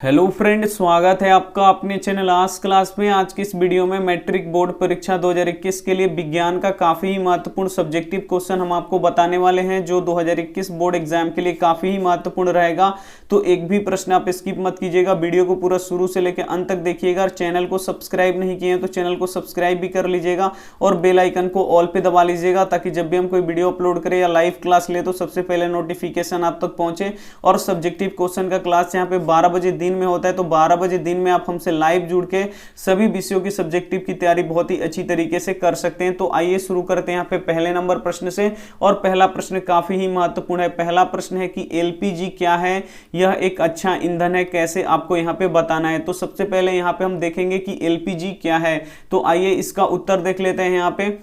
Hello friend, स्वागत है आपका अपने चैनल आज क्लास में। आज की इस वीडियो में मैट्रिक बोर्ड परीक्षा 2021 के लिए विज्ञान का काफ़ी ही महत्वपूर्ण सब्जेक्टिव क्वेश्चन हम आपको बताने वाले हैं, जो 2021 बोर्ड एग्जाम के लिए काफ़ी ही महत्वपूर्ण रहेगा। तो एक भी प्रश्न आप स्किप मत कीजिएगा, वीडियो को पूरा शुरू से लेकर अंत तक देखिएगा। चैनल को सब्सक्राइब नहीं किए हैं तो चैनल को सब्सक्राइब भी कर लीजिएगा और बेल आइकन को ऑल पे दबा लीजिएगा, ताकि जब भी हम कोई वीडियो अपलोड करें या लाइव क्लास ले तो सबसे पहले नोटिफिकेशन आप तक पहुंचे। और सब्जेक्टिव क्वेश्चन का क्लास यहाँ पे 12 बजे दिन में होता है, तो 12 बजे दिन में आप हमसे लाइव जुड़ के सभी विषयों की सब्जेक्टिव की तैयारी बहुत ही अच्छी तरीके से कर सकते हैं। तो आइए शुरू करते हैं यहाँ पे पहले नंबर प्रश्न से। और पहला प्रश्न काफी ही महत्वपूर्ण है। पहला प्रश्न है कि एलपीजी क्या है, यह एक अच्छा ईंधन है, कैसे आपको यहाँ पे बताना है। तो सबसे पहले यहाँ पे हम देखेंगे कि एलपीजी क्या है। तो आइए इसका उत्तर देख लेते हैं। यहाँ पे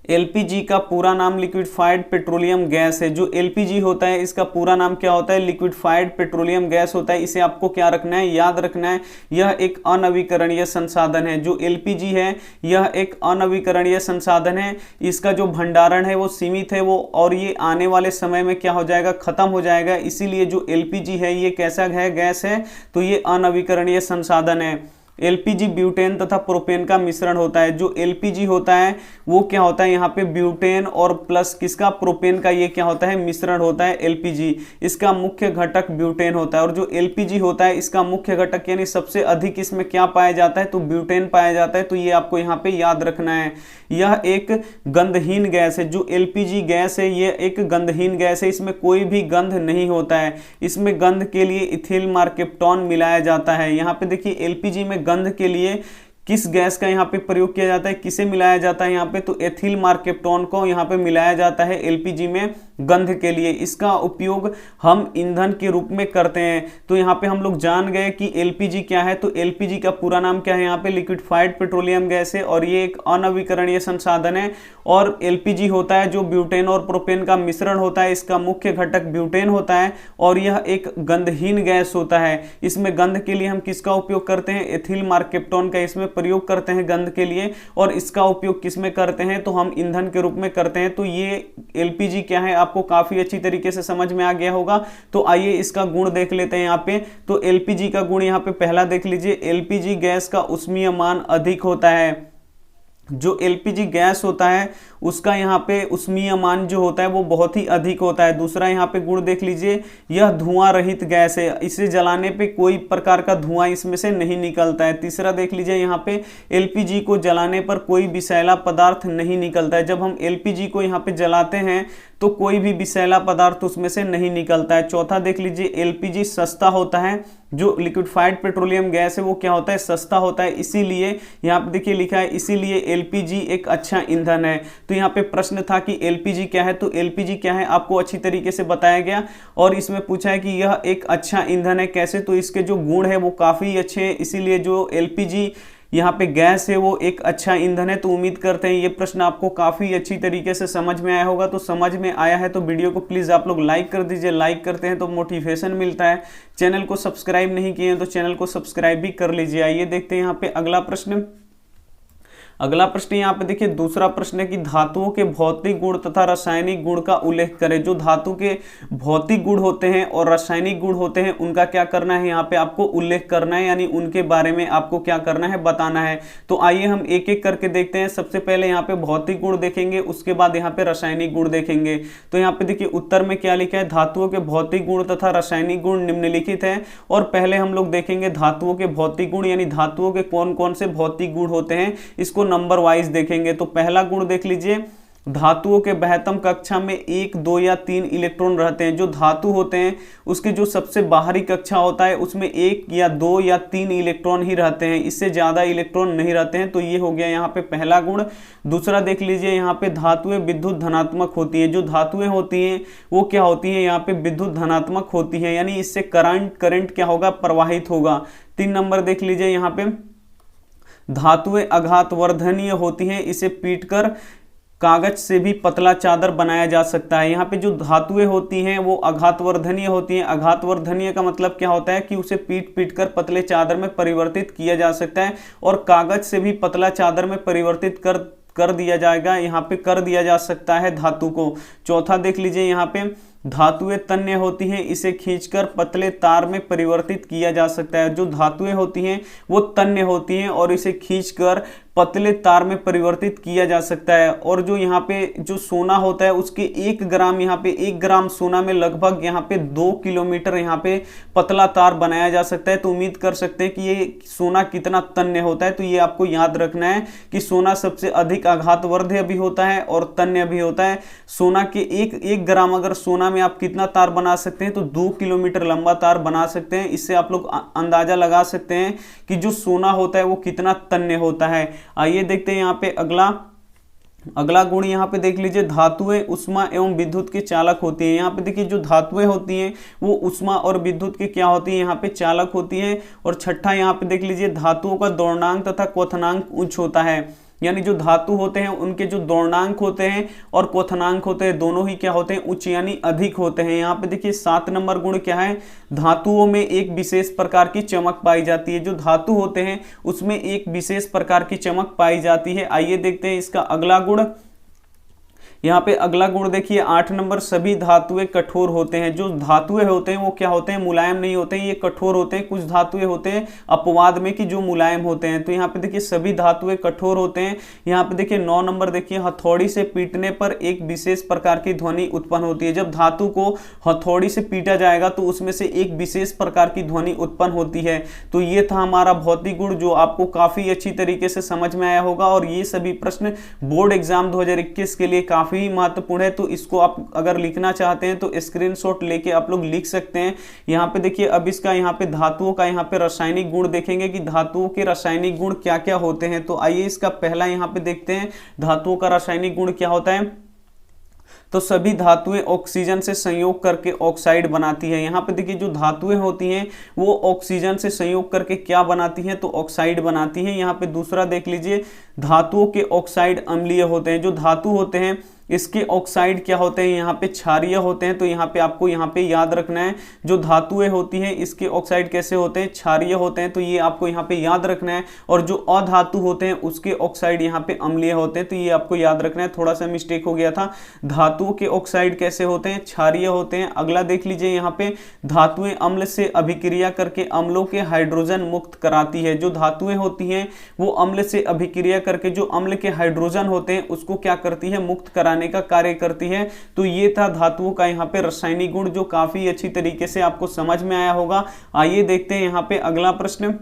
एलपीजी का पूरा नाम लिक्विफाइड पेट्रोलियम गैस है। जो एलपीजी होता है इसका पूरा नाम क्या होता है? लिक्विफाइड पेट्रोलियम गैस होता है। इसे आपको क्या रखना है, याद रखना है। यह एक अनवीकरणीय संसाधन है। जो एलपीजी है यह एक अनवीकरणीय संसाधन है। इसका जो भंडारण है वो सीमित है, वो और ये आने वाले समय में क्या हो जाएगा, खत्म हो जाएगा। इसीलिए जो एलपीजी है ये कैसा है, गैस है, तो ये अनवीकरणीय संसाधन है। एलपीजी ब्यूटेन तथा प्रोपेन का मिश्रण होता है। जो एलपीजी होता है वो क्या होता है, यहाँ पे ब्यूटेन और प्लस किसका, प्रोपेन का, ये क्या होता है, मिश्रण होता है एलपीजी। इसका मुख्य घटक ब्यूटेन होता है। और जो एलपीजी होता है इसका मुख्य घटक यानी सबसे अधिक इसमें क्या पाया जाता है, तो ब्यूटेन पाया जाता है। तो ये आपको यहाँ पे याद रखना है। यह एक गंधहीन गैस है। जो एलपीजी गैस है ये एक गंधहीन गैस है। इसमें कोई भी गंध नहीं होता है। इसमें गंध के लिए इथिल मार्केप्टॉन मिलाया जाता है। यहाँ पे देखिए एलपीजी में गंध के लिए किस गैस का यहाँ पे प्रयोग किया जाता है, किसे मिलाया जाता है यहाँ पे, तो एथिल मार्केप्टॉन को यहाँ पे मिलाया जाता है एलपीजी में गंध के लिए। इसका उपयोग हम ईंधन के रूप में करते हैं। तो यहाँ पे हम लोग जान गए कि एलपीजी क्या है। तो एलपीजी का पूरा नाम क्या है, यहाँ पे लिक्विफाइड पेट्रोलियम गैस है और ये एक अनवीकरणीय संसाधन है। और एलपीजी होता है जो ब्यूटेन और प्रोपेन का मिश्रण होता है। इसका मुख्य घटक ब्यूटेन होता है और यह एक गंधहीन गैस होता है। इसमें गंध के लिए हम किसका उपयोग करते हैं, एथिल मार्केप्टॉन का इसमें प्रयोग करते हैं गंध के लिए। और इसका उपयोग किसमें करते हैं, तो हम ईंधन के रूप में करते हैं। तो ये एलपीजी क्या है आपको काफी अच्छी तरीके से समझ में आ गया होगा। तो आइए इसका गुण देख लेते हैं यहाँ पे। तो एलपीजी का गुण यहाँ पे पहला देख लीजिए, एलपीजी गैस का ऊष्मीय मान अधिक होता है। जो एलपीजी गैस होता है उसका यहाँ पे ऊष्मीय मान जो होता है वो बहुत ही अधिक होता है। दूसरा यहाँ पे गुण देख लीजिए, यह धुआं रहित गैस है। इसे जलाने पे कोई प्रकार का धुआं इसमें से नहीं निकलता है। तीसरा देख लीजिए, यहाँ पे एलपीजी को जलाने पर कोई विषैला पदार्थ नहीं निकलता है। जब हम एलपीजी को यहाँ पे जलाते हैं तो कोई भी विषैला पदार्थ उसमें से नहीं निकलता है। चौथा देख लीजिए, एलपीजी सस्ता होता है। जो लिक्विफाइड पेट्रोलियम गैस है वो क्या होता है, सस्ता होता है। इसीलिए यहाँ पे देखिए लिखा है, इसीलिए एलपीजी एक अच्छा ईंधन है। तो यहाँ पे प्रश्न था कि एलपीजी क्या है, तो एलपीजी क्या है आपको अच्छी तरीके से बताया गया। और इसमें पूछा है कि यह एक अच्छा ईंधन है, कैसे, तो इसके जो गुण है वो काफी अच्छे हैं। इसीलिए जो एलपीजी यहाँ पे गैस है वो एक अच्छा ईंधन है। तो उम्मीद करते हैं ये प्रश्न आपको काफी अच्छी तरीके से समझ में आया होगा। तो समझ में आया है तो वीडियो को प्लीज आप लोग लाइक कर दीजिए। लाइक करते हैं तो मोटिवेशन मिलता है। चैनल को सब्सक्राइब नहीं किए हैं तो चैनल को सब्सक्राइब भी कर लीजिए। आइए देखते हैं यहाँ पे अगला प्रश्न। अगला प्रश्न यहाँ पे देखिए, दूसरा प्रश्न है कि धातुओं के भौतिक गुण तथा रासायनिक गुण का उल्लेख करें। जो धातु के भौतिक गुण होते हैं और रासायनिक गुण होते हैं उनका क्या करना है, यहाँ पे आपको उल्लेख करना है, यानी उनके बारे में आपको क्या करना है, बताना है। तो आइए हम एक एक करके देखते हैं। सबसे पहले यहाँ पे भौतिक गुण देखेंगे, उसके बाद यहाँ पे रासायनिक गुण देखेंगे। तो यहाँ पे देखिए उत्तर में क्या लिखा है, धातुओं के भौतिक गुण तथा रासायनिक गुण निम्नलिखित है। और पहले हम लोग देखेंगे धातुओं के भौतिक गुण, यानी धातुओं के कौन कौन से भौतिक गुण होते हैं, इसको नंबर वाइज देखेंगे। तो पहला गुण देख लीजिए, धातुओं के बहत्तम कक्षा में 1, 2 या 3 इलेक्ट्रॉन रहते हैं। जो धातु होते हैं उसके जो सबसे बाहरी कक्षा होता है उसमें 1 या 2 या 3 इलेक्ट्रॉन ही रहते हैं, इससे ज्यादा इलेक्ट्रॉन नहीं रहते हैं। तो ये हो गया यहाँ पे पहला गुण। दूसरा देख लीजिए, यहाँ पे धातुएं विद्युत धनात्मक होती है। जो धातुएं होती हैं वो क्या होती है, यहाँ पे विद्युत धनात्मक होती है, यानी इससे करंट क्या होगा, प्रवाहित होगा। 3 नंबर देख लीजिए, यहाँ पे धातुएं आघातवर्धनीय होती हैं। इसे पीटकर कागज से भी पतला चादर बनाया जा सकता है। यहाँ पे जो धातुएं होती हैं वो आघातवर्धनीय होती हैं। आघातवर्धनीय का मतलब क्या होता है कि उसे पीट कर पतले चादर में परिवर्तित किया जा सकता है और कागज से भी पतला चादर में परिवर्तित कर दिया जाएगा, यहाँ पे कर दिया जा सकता है धातु को। चौथा देख लीजिए, यहाँ पे धातुएं तन्य होती हैं, इसे खींचकर पतले तार में परिवर्तित किया जा सकता है। जो धातुएं होती हैं वो तन्य होती हैं और इसे खींचकर पतले तार में परिवर्तित किया जा सकता है। और जो यहाँ पे जो सोना होता है उसके 1 ग्राम, यहाँ पे 1 ग्राम सोना में लगभग यहाँ पे 2 किलोमीटर यहाँ पे पतला तार बनाया जा सकता है। तो उम्मीद कर सकते हैं कि ये सोना कितना तन्य होता है। तो ये आपको याद रखना है कि सोना सबसे अधिक आघातवर्ध्य भी होता है और तन्य भी होता है। सोना के 1 ग्राम अगर सोना में आप कितना तार बना सकते हैं तो 2 किलोमीटर लंबा तार बना सकते हैं। इससे आप लोग अंदाजा लगा सकते हैं कि जो सोना होता है वो कितना तन्य होता है। आइए देखते हैं यहाँ पे अगला गुण। यहाँ पे देख लीजिए, धातुएं उष्मा एवं विद्युत के चालक होती हैं। यहाँ पे देखिए जो धातुएं होती हैं वो उष्मा और विद्युत के क्या होती है, यहाँ पे चालक होती हैं। और छठा यहाँ पे देख लीजिए, धातुओं का दौर्णांक तथा क्वथनांक उच्च होता है। यानी जो धातु होते हैं उनके जो दौर्णांक होते हैं और क्वथनांक होते हैं दोनों ही क्या होते हैं, उच्च यानी अधिक होते हैं। यहाँ पे देखिए 7 नंबर गुण क्या है, धातुओं में एक विशेष प्रकार की चमक पाई जाती है। जो धातु होते हैं उसमें एक विशेष प्रकार की चमक पाई जाती है। आइए देखते हैं इसका अगला गुण। यहाँ पे अगला गुण देखिए 8 नंबर, सभी धातुएं कठोर होते हैं। जो धातुएं होते हैं वो क्या होते हैं, मुलायम नहीं होते हैं, ये कठोर होते हैं। कुछ धातुएं होते हैं अपवाद में कि जो मुलायम होते हैं। तो यहाँ पे देखिए सभी धातुएं कठोर होते हैं। यहाँ पे देखिए 9 नंबर देखिए, हथौड़ी से पीटने पर एक विशेष प्रकार की ध्वनि उत्पन्न होती है। जब धातु को हथौड़ी से पीटा जाएगा तो उसमें से एक विशेष प्रकार की ध्वनि उत्पन्न होती है। तो ये था हमारा भौतिक गुण जो आपको काफी अच्छी तरीके से समझ में आया होगा। और ये सभी प्रश्न बोर्ड एग्जाम 2021 के लिए काफी महत्वपूर्ण है। तो इसको आप अगर लिखना चाहते हैं तो स्क्रीनशॉट लेके आप लोग लिख सकते हैं। यहाँ पे देखिए अब इसका यहाँ पे धातुओं का यहाँ पे रासायनिक गुण देखेंगे कि धातुओं के रासायनिक गुण क्या क्या होते हैं। तो आइए इसका पहला यहाँ पे देखते हैं, धातुओं का रासायनिक गुण क्या होता है। तो सभी धातुएं ऑक्सीजन से संयोग करके ऑक्साइड बनाती है। यहाँ पे देखिए जो धातुएं होती हैं वो ऑक्सीजन से संयोग करके क्या बनाती हैं, तो ऑक्साइड बनाती हैं। यहाँ पे दूसरा देख लीजिए, धातुओं के ऑक्साइड अम्लीय होते हैं। जो धातु होते हैं इसके ऑक्साइड क्या होते हैं, यहाँ पे क्षारीय होते हैं। तो यहाँ पे आपको यहाँ पे याद रखना है, जो धातुएं होती हैं इसके ऑक्साइड कैसे होते हैं, क्षारीय होते हैं। तो ये आपको यहाँ पे याद रखना है। और जो अधातु होते हैं उसके ऑक्साइड यहाँ पे अम्लीय होते हैं। तो ये आपको याद रखना है, थोड़ा सा मिस्टेक हो गया था। धातुओं के ऑक्साइड कैसे होते हैं, क्षारीय होते हैं। अगला देख लीजिए, यहाँ पे धातुएं अम्ल से अभिक्रिया करके अम्लों के हाइड्रोजन मुक्त कराती है। जो धातुएं होती हैं वो अम्ल से अभिक्रिया करके जो अम्ल के हाइड्रोजन होते हैं उसको क्या करती है, मुक्त कराने का कार्य करती है। तो ये था धातुओं का यहाँ पे रासायनिक गुण जो काफी अच्छी तरीके से आपको समझ में आया होगा। आइए देखते हैं यहाँ पे अगला प्रश्न।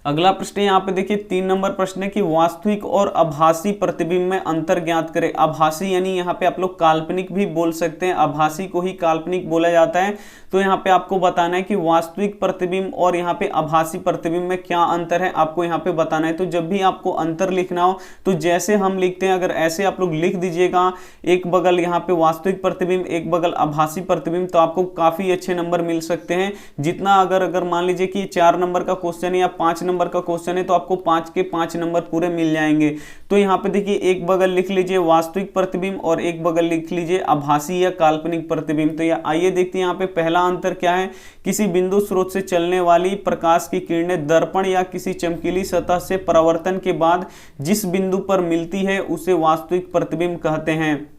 अगला प्रश्न यहाँ पे देखिए 3 नंबर प्रश्न है कि वास्तविक और आभासी प्रतिबिंब में अंतर ज्ञात करें। आभासी यानी यहाँ पे आप लोग काल्पनिक भी बोल सकते हैं, आभासी को ही काल्पनिक बोला जाता है। तो यहाँ पे आपको बताना है कि वास्तविक प्रतिबिंब और यहाँ पे आभासी प्रतिबिंब में क्या अंतर है, आपको यहाँ पे बताना है। तो जब भी आपको अंतर लिखना हो तो जैसे हम लिखते हैं अगर ऐसे आप लोग लिख दीजिएगा, एक बगल यहाँ पे वास्तविक प्रतिबिंब एक बगल आभासी प्रतिबिंब, तो आपको काफी अच्छे नंबर मिल सकते हैं। जितना अगर मान लीजिए कि 4 नंबर का क्वेश्चन है या 5 नंबर का क्वेश्चन है तो आपको 5 के 5 नंबर पूरे मिल जाएंगे। तो यहाँ पे देखिए एक बगल लिख लीजिए वास्तविक प्रतिबिंब और एक बगल लिख लीजिए आभासी या काल्पनिक प्रतिबिंब। तो आइए देखते हैं यहाँ पे पहला अंतर क्या है। किसी बिंदु स्रोत से चलने वाली प्रकाश की किरणें दर्पण या किसी चमकीली सतह से परावर्तन के बाद जिस बिंदु पर मिलती है उसे वास्तविक प्रतिबिंब कहते हैं।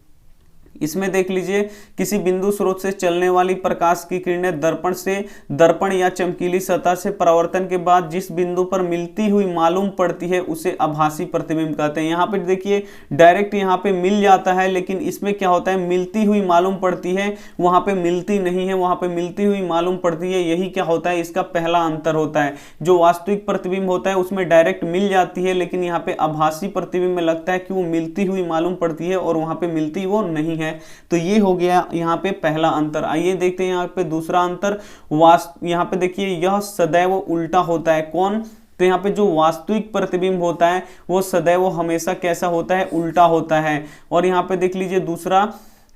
इसमें देख लीजिए, किसी बिंदु स्रोत से चलने वाली प्रकाश की किरणें दर्पण या चमकीली सतह से परावर्तन के बाद जिस बिंदु पर मिलती हुई मालूम पड़ती है उसे आभासी प्रतिबिंब कहते हैं। यहाँ पे देखिए डायरेक्ट यहाँ पे मिल जाता है, लेकिन इसमें क्या होता है, मिलती हुई मालूम पड़ती है, वहां पे मिलती नहीं है, वहां पे मिलती हुई मालूम पड़ती है। यही क्या होता है, इसका पहला अंतर होता है। जो वास्तविक प्रतिबिंब होता है उसमें डायरेक्ट मिल जाती है, लेकिन यहाँ पे आभासी प्रतिबिंब में लगता है कि वो मिलती हुई मालूम पड़ती है और वहां पे मिलती वो नहीं है। तो ये हो गया यहाँ पे पहला अंतर। आइए देखते हैं यहाँ पे दूसरा अंतर। यहाँ पे देखिए यह सदैव उल्टा होता है। कौन? तो यहाँ पे जो वास्तविक प्रतिबिंब होता है वो सदैव हमेशा कैसा होता है, उल्टा होता है। और यहाँ पे देख लीजिए दूसरा,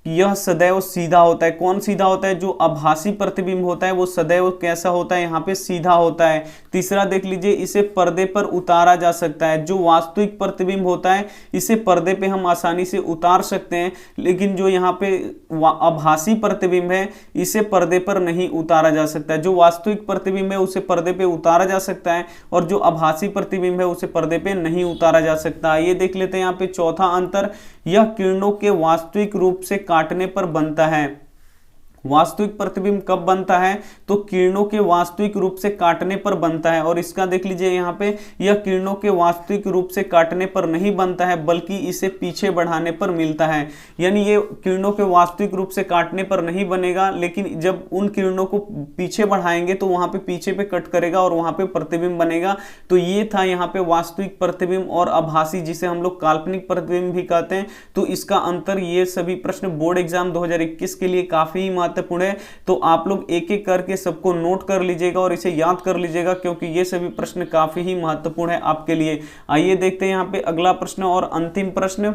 यह सदैव सीधा होता है। कौन सीधा होता है? जो आभासी प्रतिबिंब होता है वो सदैव कैसा होता है, यहाँ पे सीधा होता है। तीसरा देख लीजिए, इसे पर्दे पर उतारा जा सकता है। जो वास्तविक प्रतिबिंब होता है इसे पर्दे पे हम आसानी से उतार सकते हैं, लेकिन जो यहाँ पे आभासी प्रतिबिंब है इसे पर्दे पर नहीं उतारा जा सकता है। जो वास्तविक प्रतिबिंब है उसे पर्दे पे उतारा जा सकता है और जो आभासी प्रतिबिंब है उसे पर्दे पे नहीं उतारा जा सकता। ये देख लेते हैं यहाँ पे चौथा अंतर, यह किरणों के वास्तविक रूप से काटने पर बनता है। वास्तविक प्रतिबिंब कब बनता है, तो किरणों के वास्तविक रूप से काटने पर बनता है। और इसका देख लीजिए यहाँ पे, यह किरणों के वास्तविक रूप से काटने पर नहीं बनता है बल्कि इसे पीछे बढ़ाने पर मिलता है। यानी ये किरणों के वास्तविक रूप से काटने पर नहीं बनेगा, लेकिन जब उन किरणों को पीछे बढ़ाएंगे तो वहां पे पीछे पे कट करेगा और वहां पे प्रतिबिंब बनेगा। तो ये था यहाँ पे वास्तविक प्रतिबिंब और आभासी, जिसे हम लोग काल्पनिक प्रतिबिंब भी कहते हैं। तो इसका अंतर, ये सभी प्रश्न बोर्ड एग्जाम 2021 के लिए काफी महत्वपूर्ण है। तो आप लोग एक एक करके सबको नोट कर लीजिएगा और इसे याद कर लीजिएगा, क्योंकि ये सभी प्रश्न काफी ही महत्वपूर्ण है आपके लिए। आइए देखते हैं यहाँ पे अगला प्रश्न और अंतिम प्रश्न।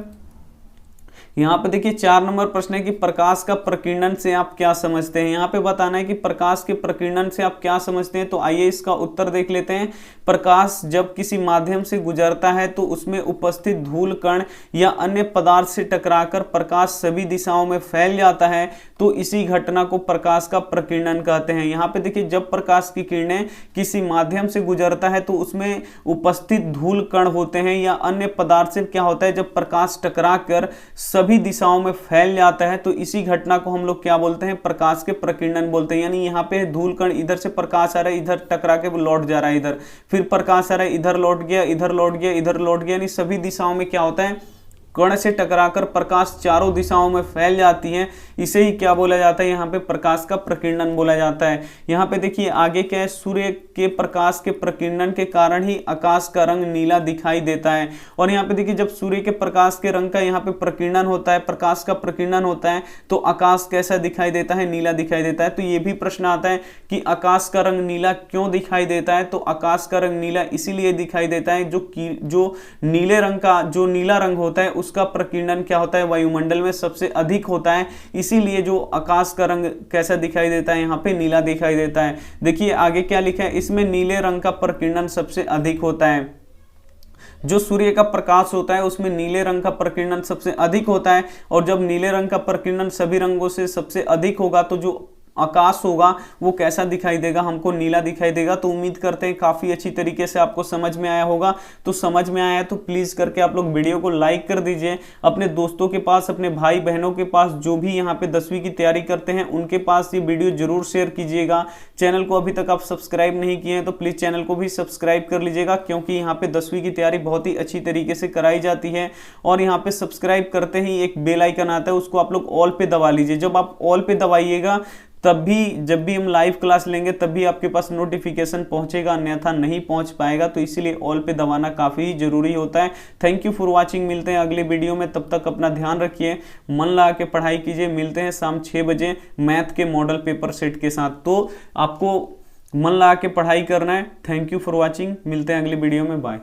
यहाँ पे देखिए 4 नंबर प्रश्न है कि प्रकाश का प्रकीर्णन से आप क्या समझते हैं। यहाँ पे बताना है कि प्रकाश के प्रकीर्णन से आप क्या समझते हैं। तो आइए इसका उत्तर देख लेते हैं। प्रकाश जब किसी माध्यम से गुजरता है तो उसमें उपस्थित धूल कण या अन्य पदार्थ से टकराकर प्रकाश सभी दिशाओं में फैल जाता है, तो इसी घटना को प्रकाश का प्रकीर्णन कहते हैं। यहाँ पे देखिए, जब प्रकाश की किरणें किसी माध्यम से गुजरता है तो उसमें उपस्थित धूल कण होते हैं या अन्य पदार्थ से क्या होता है, जब प्रकाश टकरा कर सभी दिशाओं में फैल जाता है, तो इसी घटना को हम लोग क्या बोलते हैं, प्रकाश के प्रकीर्णन बोलते हैं। यानी यहाँ पे धूल कण, इधर से प्रकाश आ रहा है, इधर टकरा के लौट जा रहा है, इधर फिर प्रकाश आ रहा है, इधर लौट गया, इधर लौट गया, इधर लौट गया, यानी सभी दिशाओं में क्या होता है, कण से टकराकर प्रकाश चारों दिशाओं में फैल जाती है। इसे ही क्या बोला जाता है, यहाँ पे प्रकाश का प्रकीर्णन बोला जाता है। यहाँ पे देखिए आगे क्या है, सूर्य के प्रकाश के प्रकीर्णन के कारण ही आकाश का रंग नीला दिखाई देता है। और यहाँ पे देखिए, जब सूर्य के प्रकाश के रंग का यहाँ पे प्रकीर्णन होता है, प्रकाश का प्रकीर्णन होता है, तो आकाश कैसा दिखाई देता है, नीला दिखाई देता है। तो ये भी प्रश्न आता है कि आकाश का रंग नीला क्यों दिखाई देता है। तो आकाश का रंग नीला इसीलिए दिखाई देता है, जो नीले रंग का, जो नीला रंग होता है उसका प्रकीर्णन क्या होता है, वायुमंडल में सबसे अधिक होता है। इसीलिए जो आकाश का रंग कैसा दिखाई देता है, यहाँ पे नीला दिखाई देता है। देखिए आगे क्या लिखा है, इसमें नीले रंग का प्रकीर्णन सबसे अधिक होता है। जो सूर्य का प्रकाश होता है उसमें नीले रंग का प्रकीर्णन सबसे अधिक होता है, और जब नीले रंग का प्रकीर्णन सभी रंगों से सबसे अधिक होगा तो जो आकाश होगा वो कैसा दिखाई देगा, हमको नीला दिखाई देगा। तो उम्मीद करते हैं काफी अच्छी तरीके से आपको समझ में आया होगा। तो समझ में आया तो प्लीज करके आप लोग वीडियो को लाइक कर दीजिए, अपने दोस्तों के पास, अपने भाई बहनों के पास, जो भी यहाँ पे 10वीं की तैयारी करते हैं उनके पास ये वीडियो जरूर शेयर कीजिएगा। चैनल को अभी तक आप सब्सक्राइब नहीं किए हैं तो प्लीज चैनल को भी सब्सक्राइब कर लीजिएगा, क्योंकि यहाँ पे 10वीं की तैयारी बहुत ही अच्छी तरीके से कराई जाती है। और यहाँ पे सब्सक्राइब करते ही एक बेल आइकन आता है, उसको आप लोग ऑल पे दबा लीजिए। जब आप ऑल पे दबाइएगा तब भी, जब भी हम लाइव क्लास लेंगे तब भी आपके पास नोटिफिकेशन पहुंचेगा, अन्यथा नहीं पहुंच पाएगा। तो इसीलिए ऑल पे दबाना काफी जरूरी होता है। Thank you for watching. मिलते हैं अगले वीडियो में, तब तक अपना ध्यान रखिए, मन लगा के पढ़ाई कीजिए। मिलते हैं शाम 6 बजे मैथ के मॉडल पेपर सेट के साथ। तो आपको मन लगा के पढ़ाई करना है। थैंक यू फॉर वॉचिंग, मिलते हैं अगले वीडियो में, बाय।